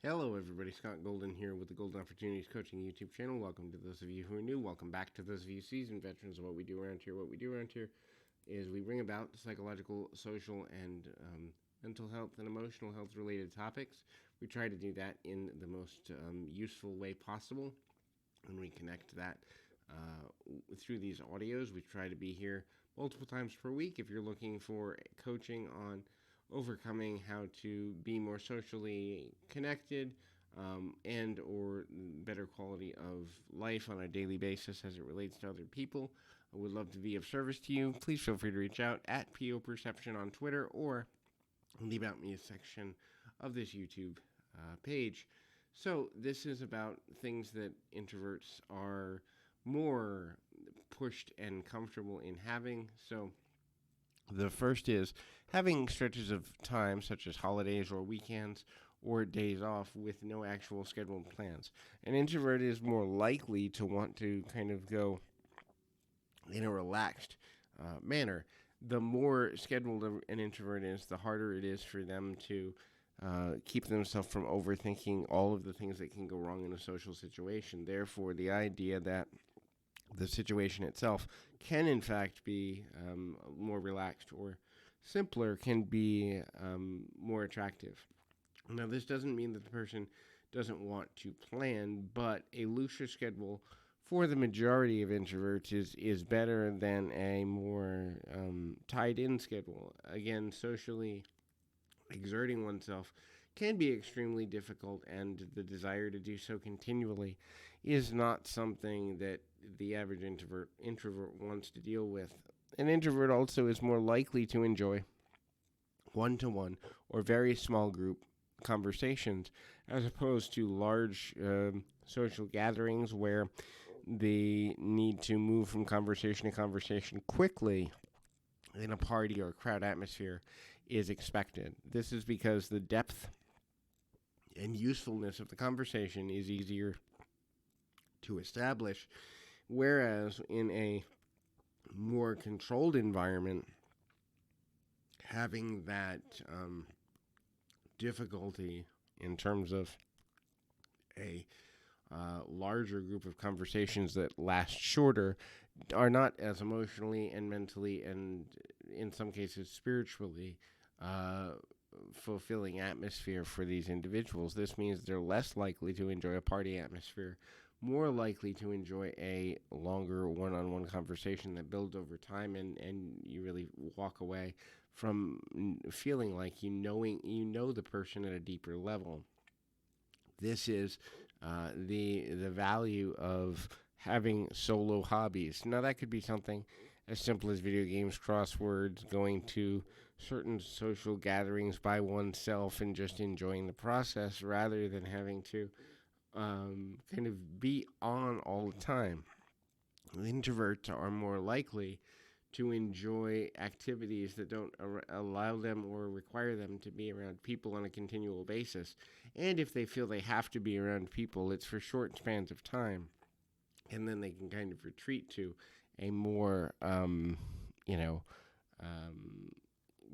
Hello, everybody. Scott Golden here with the Golden Opportunities Coaching YouTube channel. Welcome to those of you who are new. Welcome back to those of you seasoned veterans of what we do around here. What we do around here is we bring about psychological, social, and mental health and emotional health related topics. We try to do that in the most useful way possible, and we connect that through these audios. We try to be here multiple times per week. If you're looking for coaching on overcoming how to be more socially connected and or better quality of life on a daily basis as it relates to other people, I would love to be of service to you. Please feel free to reach out at PO Perception on Twitter or in the About Me section of this YouTube page. So this is about things that introverts are more pushed and comfortable in having. So the first is having stretches of time, such as holidays or weekends or days off, with no actual scheduled plans. An introvert is more likely to want to kind of go in a relaxed manner. The more scheduled an introvert is, the harder it is for them to keep themselves from overthinking all of the things that can go wrong in a social situation. Therefore, the idea that the situation itself can in fact be more relaxed or simpler can be more attractive. Now, this doesn't mean that the person doesn't want to plan, but a looser schedule for the majority of introverts is better than a more tied-in schedule. Again, socially exerting oneself can be extremely difficult, and the desire to do so continually is not something that the average introvert wants to deal with. An introvert also is more likely to enjoy one-to-one or very small group conversations as opposed to large social gatherings where the need to move from conversation to conversation quickly in a party or crowd atmosphere is expected. This is because the depth and usefulness of the conversation is easier to establish, whereas in a more controlled environment, having that difficulty in terms of a larger group of conversations that last shorter are not as emotionally and mentally and in some cases spiritually fulfilling atmosphere for these individuals. This means they're less likely to enjoy a party atmosphere, more likely to enjoy a longer one-on-one conversation that builds over time, and you really walk away from feeling like you know the person at a deeper level. This is the value of having solo hobbies. Now, that could be something as simple as video games, crosswords, going to certain social gatherings by oneself and just enjoying the process rather than having to kind of be on all the time. Introverts are more likely to enjoy activities that don't allow them or require them to be around people on a continual basis. And if they feel they have to be around people, it's for short spans of time. And then they can kind of retreat to a more,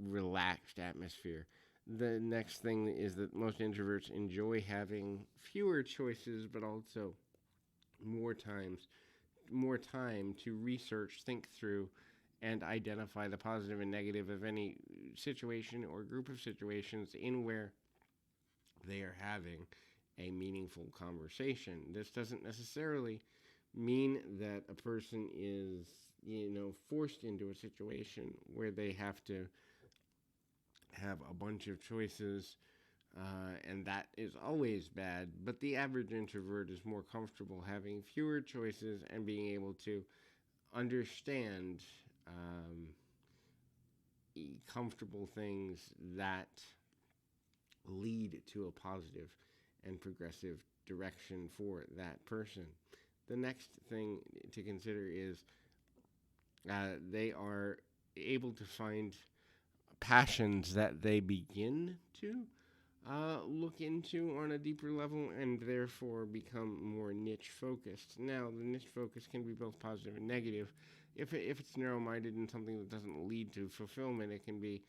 relaxed atmosphere. The next thing is that most introverts enjoy having fewer choices, but also more time to research, think through, and identify the positive and negative of any situation or group of situations in where they are having a meaningful conversation. This doesn't necessarily mean that a person is, forced into a situation where they have to have a bunch of choices, and that is always bad. But the average introvert is more comfortable having fewer choices and being able to understand comfortable things that lead to a positive and progressive direction for that person. The next thing to consider is they are able to find passions that they begin to look into on a deeper level and therefore become more niche focused. Now, the niche focus can be both positive and negative. If it's narrow-minded and something that doesn't lead to fulfillment, it can be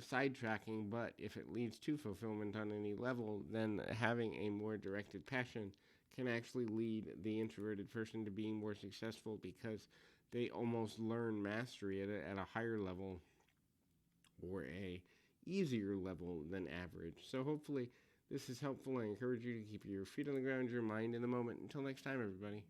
sidetracking, but if it leads to fulfillment on any level, then having a more directed passion can actually lead the introverted person to being more successful because they almost learn mastery at a higher level or a easier level than average. So hopefully this is helpful. I encourage you to keep your feet on the ground, your mind in the moment. Until next time, everybody.